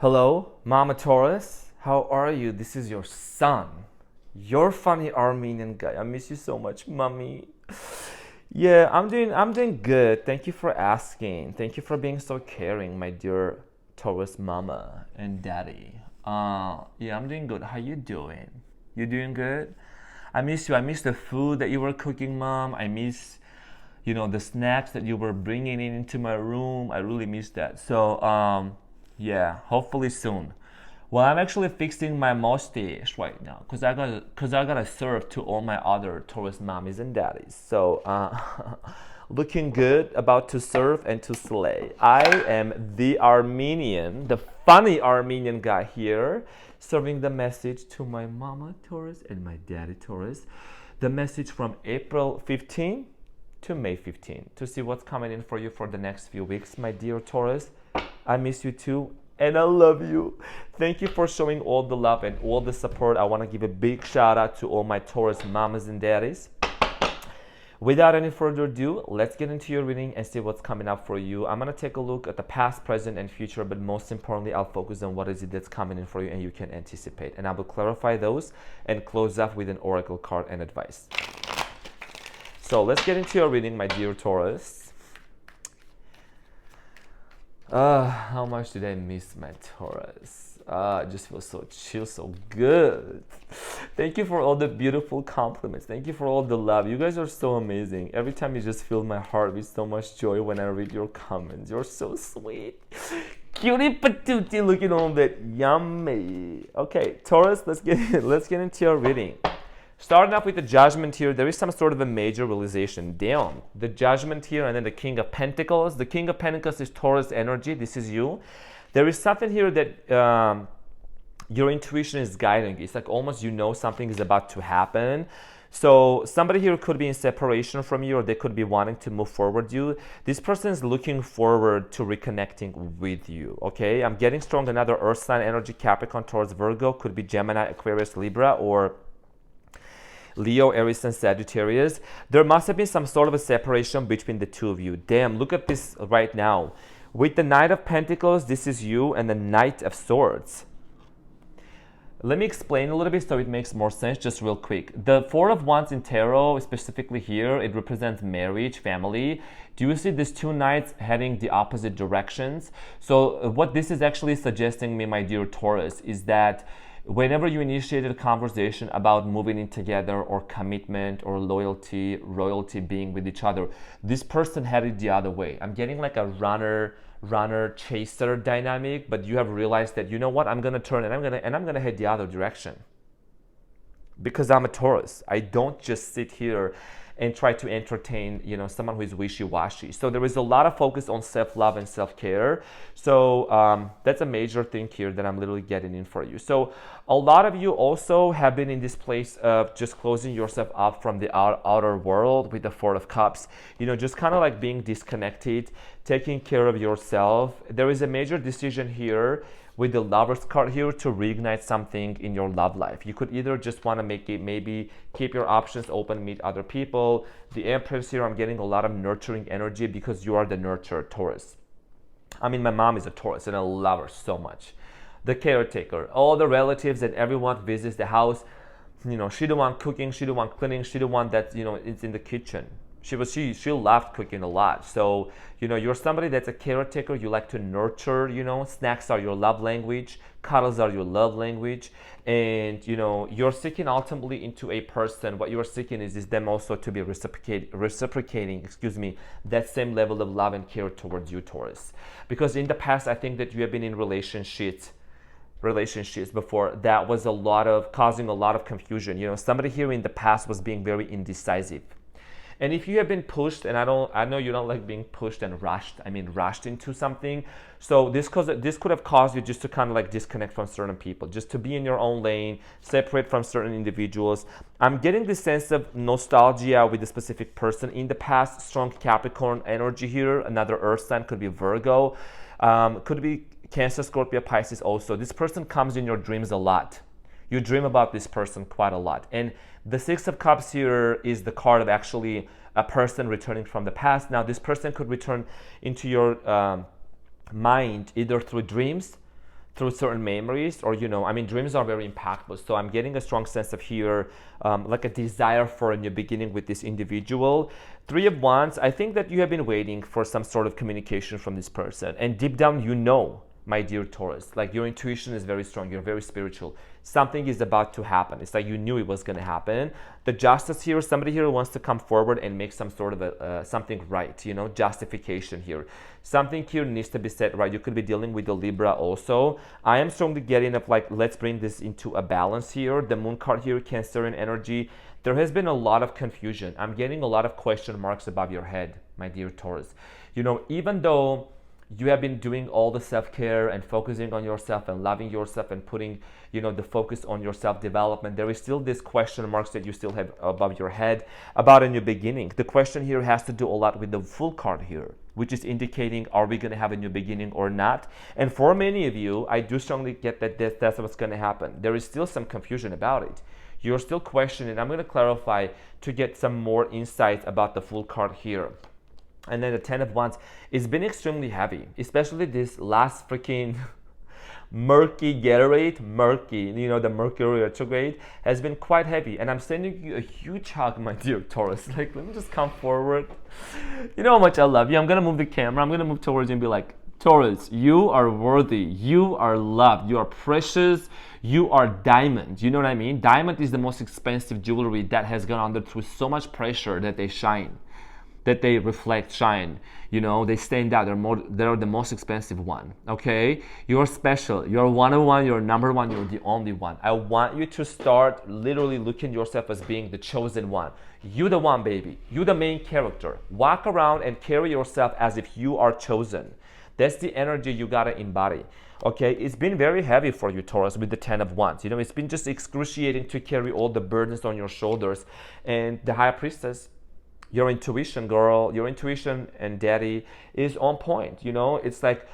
Hello, Mama Taurus. How are you? This is your son. Your funny Armenian guy. I miss you so much, mommy. Yeah, I'm doing good. Thank you for asking. Thank you for being so caring, my dear Taurus mama and daddy. Yeah, I'm doing good. How you doing? You doing good? I miss you. I miss the food that you were cooking, mom. I miss the snacks that you were bringing in into my room. I really miss that. Yeah, hopefully soon. Well, I'm actually fixing my mustache right now because I gotta serve to all my other tourist mommies and daddies. Looking good, about to serve and to slay. I am the Armenian, the funny Armenian guy here, serving the message to my mama Taurus and my daddy Taurus. The message from April 15 to May 15 to see what's coming in for you for the next few weeks, my dear Taurus. I miss you too, and I love you. Thank you for showing all the love and all the support. I want to give a big shout out to all my Taurus mamas and daddies. Without any further ado, let's get into your reading and see what's coming up for you. I'm going to take a look at the past, present, and future, but most importantly, I'll focus on what is it that's coming in for you and you can anticipate. And I will clarify those and close off with an oracle card and advice. So let's get into your reading, my dear Taurus. How much did I miss my Taurus? I just feel so chill, so good. Thank you for all the beautiful compliments. Thank you for all the love. You guys are so amazing. Every time you just fill my heart with so much joy when I read your comments. You're so sweet. Cutie patootie, looking all that yummy. Okay, Taurus, let's get into your reading. Starting off with the Judgment here, there is some sort of a major realization. Damn, the Judgment here and then the King of Pentacles. The King of Pentacles is Taurus energy. This is you. There is something here that your intuition is guiding. It's like almost something is about to happen. So somebody here could be in separation from you, or they could be wanting to move forward you. This person is looking forward to reconnecting with you, okay? I'm getting strong another Earth sign energy, Capricorn, Taurus, Virgo. Could be Gemini, Aquarius, Libra, or Leo, Aries, and Sagittarius. There must have been some sort of a separation between the two of you. Damn, look at this right now. With the Knight of Pentacles, this is you, and the Knight of Swords. Let me explain a little bit so it makes more sense, just real quick. The Four of Wands in Tarot, specifically here, it represents marriage, family. Do you see these two knights heading the opposite directions? So what this is actually suggesting me, my dear Taurus, is that whenever you initiated a conversation about moving in together or commitment or loyalty, royalty, being with each other, this person headed the other way. I'm getting like a runner chaser dynamic, but you have realized that, you know what, I'm gonna turn and I'm gonna head the other direction. Because I'm a Taurus. I don't just sit here and try to entertain, someone who is wishy-washy. So there is a lot of focus on self-love and self-care. So that's a major thing here that I'm literally getting in for you. So a lot of you also have been in this place of just closing yourself up from the outer world with the Four of Cups. Just kind of like being disconnected, taking care of yourself. There is a major decision here with the Lover's card here to reignite something in your love life. You could either just want to maybe keep your options open, meet other people. The Empress here, I'm getting a lot of nurturing energy because you are the nurturer, Taurus. I mean, my mom is a Taurus and I love her so much. The caretaker, all the relatives and everyone visits the house. She the one cooking, she the one cleaning, she the one that, it's in the kitchen. She loved cooking a lot. So, you're somebody that's a caretaker. You like to nurture, snacks are your love language. Cuddles are your love language. And, you're seeking ultimately into a person. What you're seeking is them also to be reciprocating, that same level of love and care towards you, Taurus. Because in the past, I think that you have been in relationships before that was causing a lot of confusion. Somebody here in the past was being very indecisive. And if you have been pushed, and I know you don't like being pushed and rushed into something. So this could have caused you just to kind of like disconnect from certain people, just to be in your own lane, separate from certain individuals. I'm getting this sense of nostalgia with a specific person in the past. Strong Capricorn energy here. Another Earth sign, could be Virgo, could be Cancer, Scorpio, Pisces also. This person comes in your dreams a lot. You dream about this person quite a lot. And the Six of Cups here is the card of actually a person returning from the past. Now, this person could return into your mind either through dreams, through certain memories, or I mean, dreams are very impactful. So I'm getting a strong sense of here, like a desire for a new beginning with this individual. Three of Wands, I think that you have been waiting for some sort of communication from this person, and deep down, my dear Taurus, like your intuition is very strong, you're very spiritual. Something is about to happen. It's like you knew it was going to happen. The Justice here, somebody here wants to come forward and make some sort of something right, justification here. Something here needs to be set right. You could be dealing with the Libra also. I am strongly getting up like, let's bring this into a balance here. The Moon card here, Cancerian energy. There has been a lot of confusion. I'm getting a lot of question marks above your head, my dear Taurus. Even though you have been doing all the self-care and focusing on yourself and loving yourself and putting, the focus on your self-development, there is still this question marks that you still have above your head about a new beginning. The question here has to do a lot with the Fool card here, which is indicating, are we going to have a new beginning or not? And for many of you, I do strongly get that that's what's going to happen. There is still some confusion about it. You're still questioning. I'm going to clarify to get some more insights about the Fool card here. And then the Ten of Wands, it's been extremely heavy, especially this last freaking murky the Mercury retrograde has been quite heavy. And I'm sending you a huge hug, my dear Taurus. Like, let me just come forward. You know how much I love you. I'm going to move the camera. I'm going to move towards you and be like, Taurus, you are worthy. You are loved. You are precious. You are diamond. You know what I mean? Diamond is the most expensive jewelry that has gone under through so much pressure that they shine. That they reflect, shine, they stand out. They're the most expensive one. Okay, you're special. You're one of one. You're number one. You're the only one. I want you to start literally looking at yourself as being the chosen one. You the one, baby. You the main character. Walk around and carry yourself as if you are chosen. That's the energy you gotta embody. Okay, it's been very heavy for you, Taurus, with the Ten of Wands. It's been just excruciating to carry all the burdens on your shoulders. And the High Priestess, your intuition, girl, your intuition and daddy is on point. It's like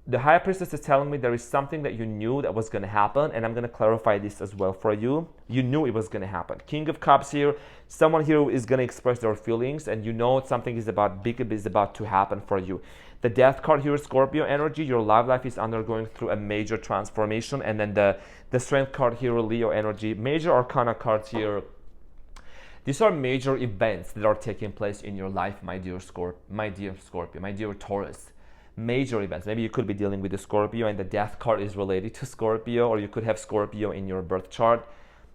the High Priestess is telling me there is something that you knew that was going to happen, and I'm going to clarify this as well for you. You knew it was going to happen. King of Cups here, someone here is going to express their feelings, and something is about to happen for you. The Death card here, Scorpio energy, your love life is undergoing through a major transformation. And then the Strength card here, Leo energy, major arcana cards here. These are major events that are taking place in your life, my dear Scorpio, my dear Taurus. Major events. Maybe you could be dealing with the Scorpio, and the Death card is related to Scorpio, or you could have Scorpio in your birth chart.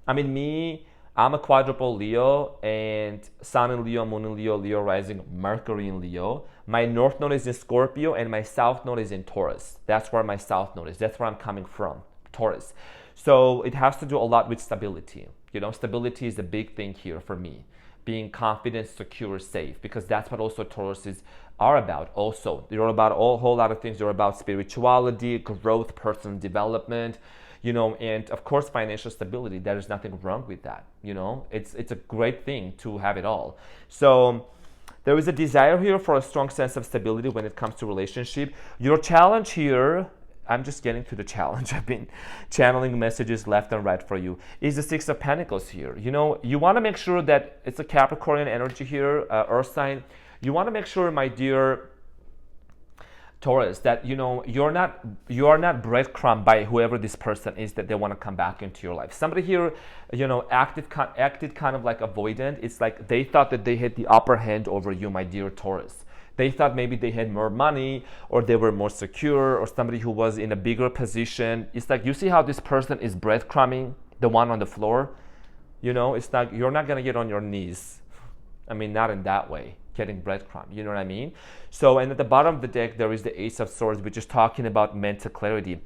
I mean, I'm a quadruple Leo, and Sun in Leo, Moon in Leo, Leo rising, Mercury in Leo. My North Node is in Scorpio, and my South Node is in Taurus. That's where my South Node is. That's where I'm coming from, Taurus. So it has to do a lot with stability. Stability is a big thing here for me. Being confident, secure, safe, because that's what also Tauruses are about. Also, you're about a whole lot of things. You're about spirituality, growth, personal development, and of course financial stability. There is nothing wrong with that. It's a great thing to have it all. So there is a desire here for a strong sense of stability when it comes to relationship. Your challenge here, I'm just getting to the challenge. I've been channeling messages left and right for you. Is the Six of Pentacles here. You want to make sure that it's a Capricornian energy here, Earth sign. You want to make sure, my dear Taurus, that you are not breadcrumbed by whoever this person is that they want to come back into your life. Somebody here, acted kind of like avoidant. It's like they thought that they had the upper hand over you, my dear Taurus. They thought maybe they had more money, or they were more secure, or somebody who was in a bigger position. It's like, you see how this person is breadcrumbing, the one on the floor? It's like you're not going to get on your knees. I mean, not in that way, getting breadcrumb. You know what I mean? So, and at the bottom of the deck, there is the Ace of Swords, which is talking about mental clarity.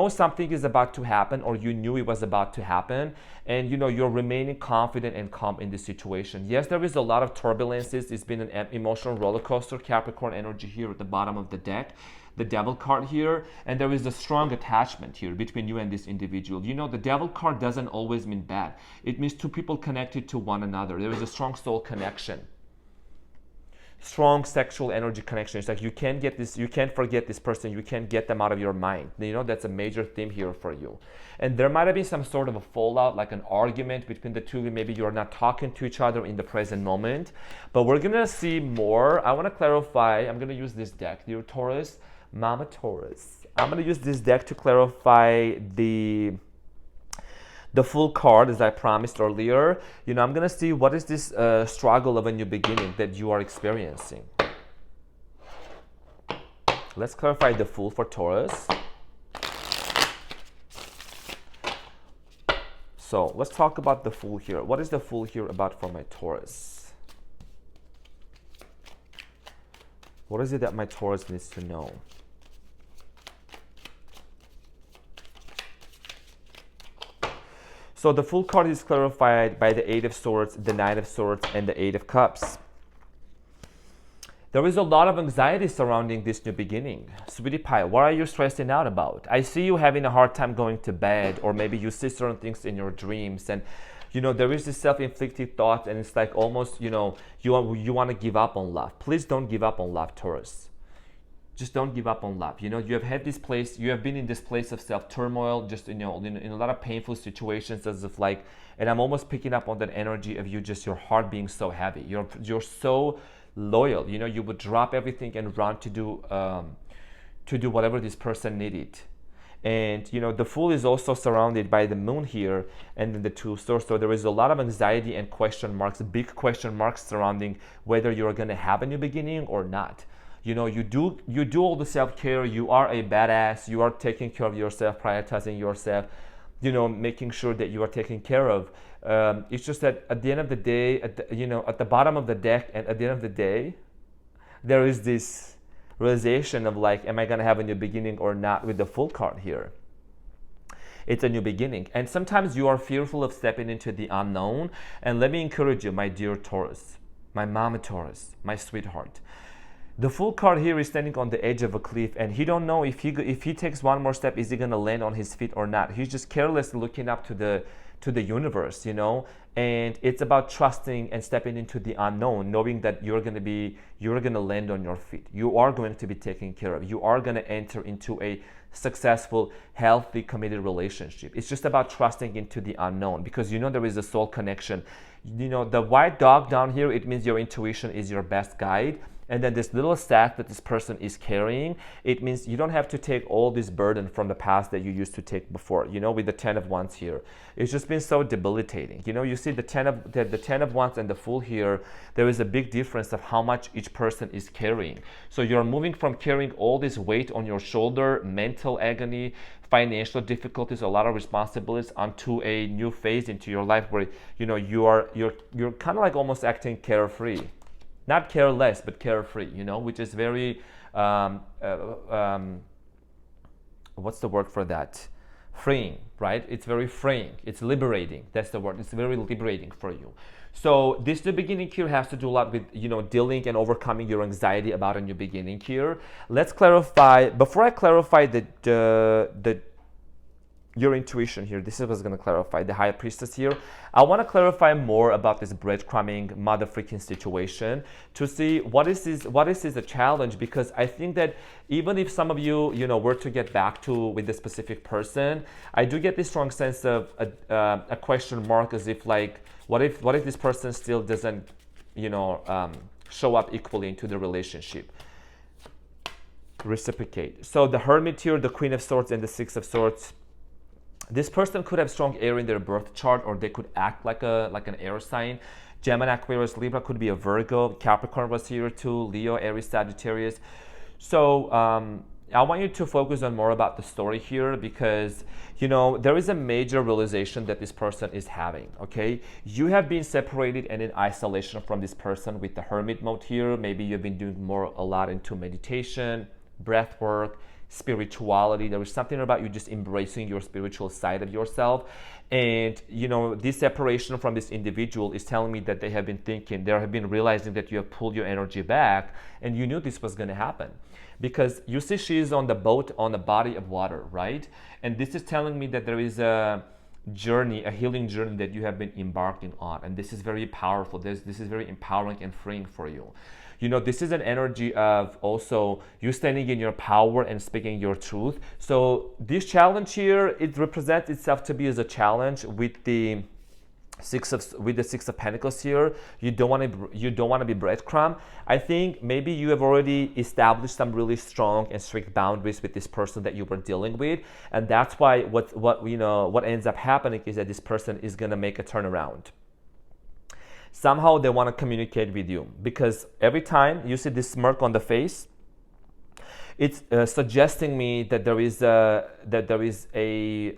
Something is about to happen, or you knew it was about to happen, and you're remaining confident and calm in this situation. Yes, there is a lot of turbulences. It's been an emotional roller coaster. Capricorn energy here at the bottom of the deck, the Devil card here, and there is a strong attachment here between you and this individual. The Devil card doesn't always mean bad. It means two people connected to one another. There is a strong soul connection. Strong sexual energy connection. It's like you can't forget this person, you can't get them out of your mind. That's a major theme here for you. And there might have been some sort of a fallout, like an argument between the two of you. Maybe you're not talking to each other in the present moment, but we're gonna see more. I want to clarify. I'm gonna use this deck, dear Taurus. Mama Taurus. I'm going to use this deck to clarify the full card, as I promised earlier. I'm going to see what is this struggle of a new beginning that you are experiencing. Let's clarify the Fool for Taurus. So let's talk about the Fool here. What is the Fool here about for my Taurus? What is it that my Taurus needs to know? So the Fool card is clarified by the Eight of Swords, the Knight of Swords, and the Eight of Cups. There is a lot of anxiety surrounding this new beginning. Sweetie Pie, what are you stressing out about? I see you having a hard time going to bed, or maybe you see certain things in your dreams, and there is this self-inflicted thought, and it's like almost, you want to give up on love. Please don't give up on love, Taurus. Just don't give up on love. You have had this place, you have been in this place of self-turmoil, just in a lot of painful situations, as if like, and I'm almost picking up on that energy of just your heart being so heavy. You're so loyal. You would drop everything and run to do whatever this person needed. And the Fool is also surrounded by the Moon here, and then the Two of Swords. So there is a lot of anxiety and question marks, big question marks surrounding whether you're going to have a new beginning or not. You do all the self-care. You are a badass. You are taking care of yourself, prioritizing yourself, making sure that you are taken care of. It's just that at the end of the day, at the bottom of the deck, and at the end of the day, there is this realization of like, am I going to have a new beginning or not with the Fool card here? It's a new beginning. And sometimes you are fearful of stepping into the unknown. And let me encourage you, my dear Taurus, my Mama Taurus, my sweetheart. The Fool card here is standing on the edge of a cliff, and he don't know if he takes one more step, is he going to land on his feet or not. He's just carelessly looking up to the universe, and it's about trusting and stepping into the unknown, knowing that you're going to land on your feet. You are going to be taken care of. You are going to enter into a successful, healthy, committed relationship. It's just about trusting into the unknown, because there is a soul connection. The white dog down here, it means your intuition is your best guide. And then this little sack that this person is carrying, it means you don't have to take all this burden from the past that you used to take before, with the Ten of Wands here. It's just been so debilitating. You see the Ten of Wands and the Fool here, there is a big difference of how much each person is carrying. So you're moving from carrying all this weight on your shoulder, mental agony, financial difficulties, a lot of responsibilities, onto a new phase into your life where you're kind of like almost acting carefree. Not careless, but carefree, which is very, what's the word for that? Freeing, right? It's very freeing. It's liberating. That's the word. It's very liberating for you. So this new beginning here has to do a lot with, dealing and overcoming your anxiety about a new beginning here. Let's clarify, before I clarify your intuition here, this is what's going to clarify the High Priestess here. I want to clarify more about this breadcrumbing mother freaking situation to see what is this a challenge, because I think that even if some of you were to get back to with this specific person, I do get this strong sense of a question mark, as if like, what if this person still doesn't show up equally into the relationship, reciprocate. So the Hermit here, the Queen of Swords, and the Six of Swords. This person could have strong air in their birth chart, or they could act like an air sign. Gemini, Aquarius, Libra, could be a Virgo. Capricorn was here too. Leo, Aries, Sagittarius. So I want you to focus on more about the story here, because there is a major realization that this person is having. Okay, you have been separated and in isolation from this person with the Hermit mode here. Maybe you've been doing a lot into meditation, breath work, spirituality. There is something about you just embracing your spiritual side of yourself. And this separation from this individual is telling me that they have been realizing that you have pulled your energy back, and you knew this was going to happen, because you see she is on the boat on a body of water, right? And this is telling me that there is a journey, a healing journey that you have been embarking on, and this is very powerful. This is very empowering and freeing for you. This is an energy of also you standing in your power and speaking your truth. So this challenge here, it represents itself to be as a challenge with the with the Six of Pentacles here, you don't want to be breadcrumb. I think maybe you have already established some really strong and strict boundaries with this person that you were dealing with, and that's why what ends up happening is that this person is going to make a turnaround. Somehow they want to communicate with you, because every time you see this smirk on the face, it's suggesting me that there is a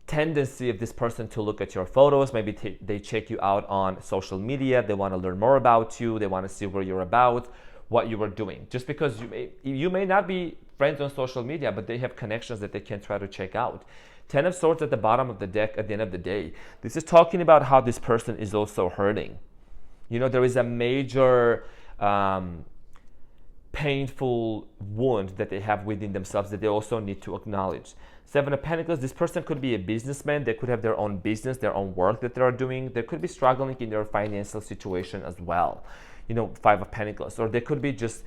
tendency of this person to look at your photos. Maybe they check you out on social media. They want to learn more about you. They want to see where you're about, what you are doing. Just because you may not be friends on social media, but they have connections that they can try to check out. Ten of Swords at the bottom of the deck at the end of the day. This is talking about how this person is also hurting. You know, there is a major painful wound that they have within themselves that they also need to acknowledge. Seven of Pentacles, this person could be a businessman. They could have their own business, their own work that they are doing. They could be struggling in their financial situation as well. You know, Five of Pentacles. Or they could be just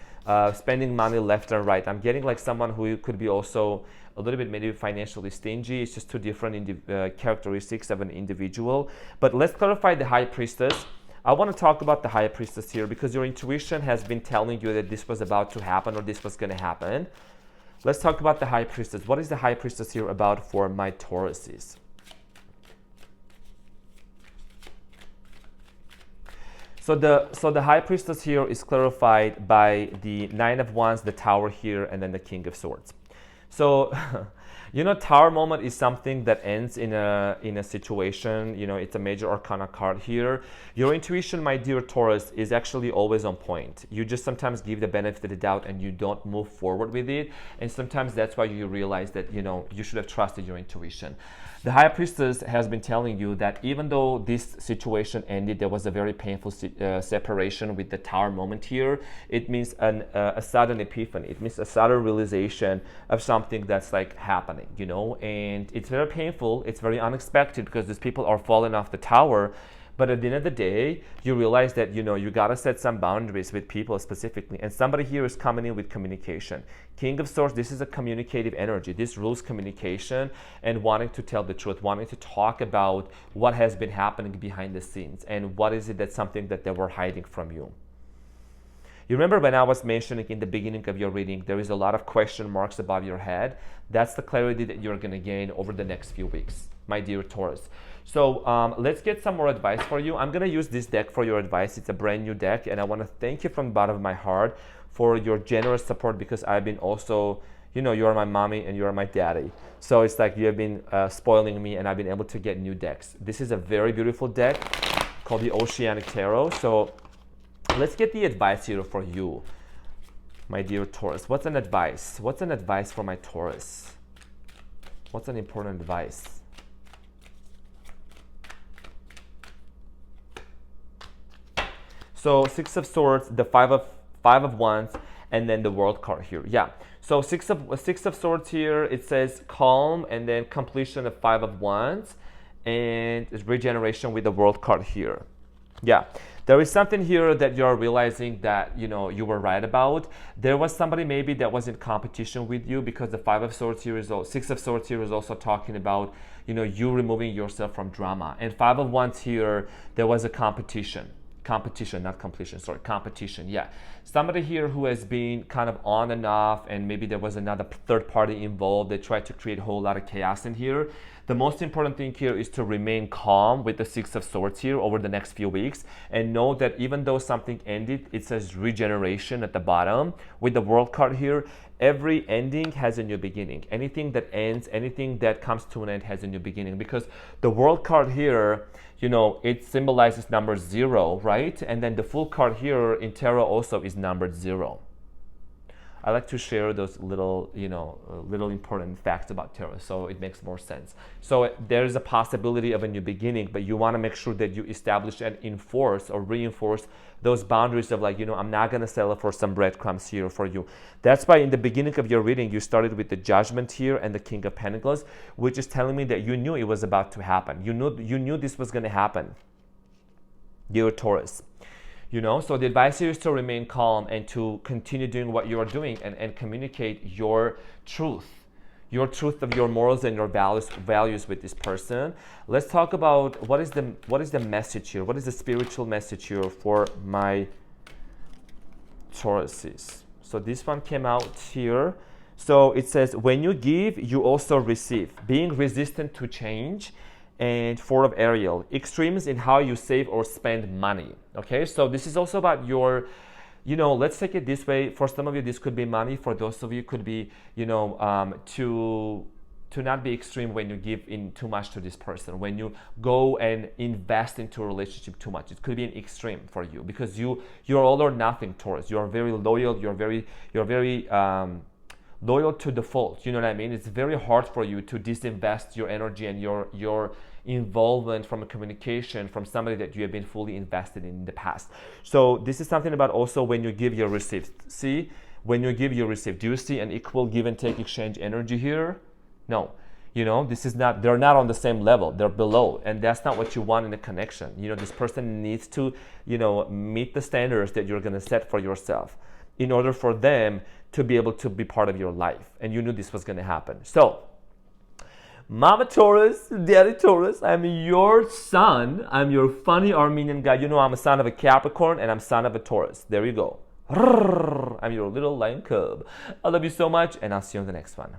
spending money left and right. I'm getting like someone who could be also a little bit maybe financially stingy. It's just two different characteristics of an individual. But let's clarify the High Priestess. I want to talk about the High Priestess here because your intuition has been telling you that this was about to happen or this was going to happen. Let's talk about the High Priestess. What is the High Priestess here about for my Tauruses? So the High Priestess here is clarified by the Nine of Wands, the Tower here, and then the King of Swords. So, you know, Tower moment is something that ends in a situation. You know, it's a major arcana card here. Your intuition, my dear Taurus, is actually always on point. You just sometimes give the benefit of the doubt and you don't move forward with it. And sometimes that's why you realize that, you know, you should have trusted your intuition. The High Priestess has been telling you that even though this situation ended, there was a very painful separation with the Tower moment here. It means a sudden epiphany. It means a sudden realization of something that's like happening, you know, and it's very painful. It's very unexpected because these people are falling off the tower. But at the end of the day, you realize that, you know, you got to set some boundaries with people specifically. And somebody here is coming in with communication. King of Swords, this is a communicative energy. This rules communication and wanting to tell the truth, wanting to talk about what has been happening behind the scenes and what is it that's something that they were hiding from you. You remember when I was mentioning in the beginning of your reading, there is a lot of question marks above your head. That's the clarity that you're going to gain over the next few weeks, my dear Taurus. So let's get some more advice for you. I'm going to use this deck for your advice. It's a brand new deck, and I want to thank you from the bottom of my heart for your generous support because I've been also, you know, you are my mommy and you are my daddy. So it's like you have been spoiling me and I've been able to get new decks. This is a very beautiful deck called the Oceanic Tarot. So let's get the advice here for you, my dear Taurus. What's an advice? What's an advice for my Taurus? What's an important advice? So Six of Swords, the Five of Wands, and then the World card here. Yeah. So Six of Swords here, it says calm, and then completion of Five of Wands, and regeneration with the World card here. Yeah. There is something here that you're realizing that, you know, you were right about. There was somebody maybe that was in competition with you because the Five of Swords here is also, Six of Swords here is also talking about, you know, you removing yourself from drama. And Five of Wands here, there was a competition, not completion, sorry, competition, yeah. Somebody here who has been kind of on and off, and maybe there was another third party involved. They tried to create a whole lot of chaos in here. The most important thing here is to remain calm with the Six of Swords here over the next few weeks and know that even though something ended, it says regeneration at the bottom. With the World card here, every ending has a new beginning. Anything that ends, anything that comes to an end has a new beginning, because the World card here, you know, it symbolizes number 0, right? And then the Fool card here in tarot also is numbered 0. I like to share those little, you know, little important facts about tarot, so it makes more sense. So there is a possibility of a new beginning, but you want to make sure that you establish and enforce or reinforce those boundaries of, like, you know, I'm not going to settle for some breadcrumbs here for you. That's why in the beginning of your reading, you started with the Judgment here and the King of Pentacles, which is telling me that you knew it was about to happen. You knew this was going to happen, dear Taurus. You know, so the advice here is to remain calm and to continue doing what you are doing and communicate your truth. your truth of your morals and your values with this person. Let's talk about what is the message here. What is the spiritual message here for my Tauruses? So this one came out here. So it says, when you give, you also receive. Being resistant to change. And Four of Ariel, extremes in how you save or spend money. Okay, so this is also about your, let's take it this way. For some of you, this could be money. For those of you, could be, to not be extreme when you give in too much to this person. When you go and invest into a relationship too much, it could be an extreme for you because you're all or nothing, Taurus. You're very loyal. You're very loyal to the fault. You know what I mean? It's very hard for you to disinvest your energy and your involvement from a communication from somebody that you have been fully invested in the past. So this is something about also when you give, you receive. See, when you give, you receive. Do you see an equal give and take exchange energy here? No. This is not, they're not on the same level. They're below. And that's not what you want in a connection. This person needs to, meet the standards that you're going to set for yourself in order for them to be able to be part of your life. And you knew this was going to happen. So, Mama Taurus, Daddy Taurus, I'm your son. I'm your funny Armenian guy. I'm a son of a Capricorn and I'm son of a Taurus. There you go. I'm your little lion cub. I love you so much and I'll see you on the next one.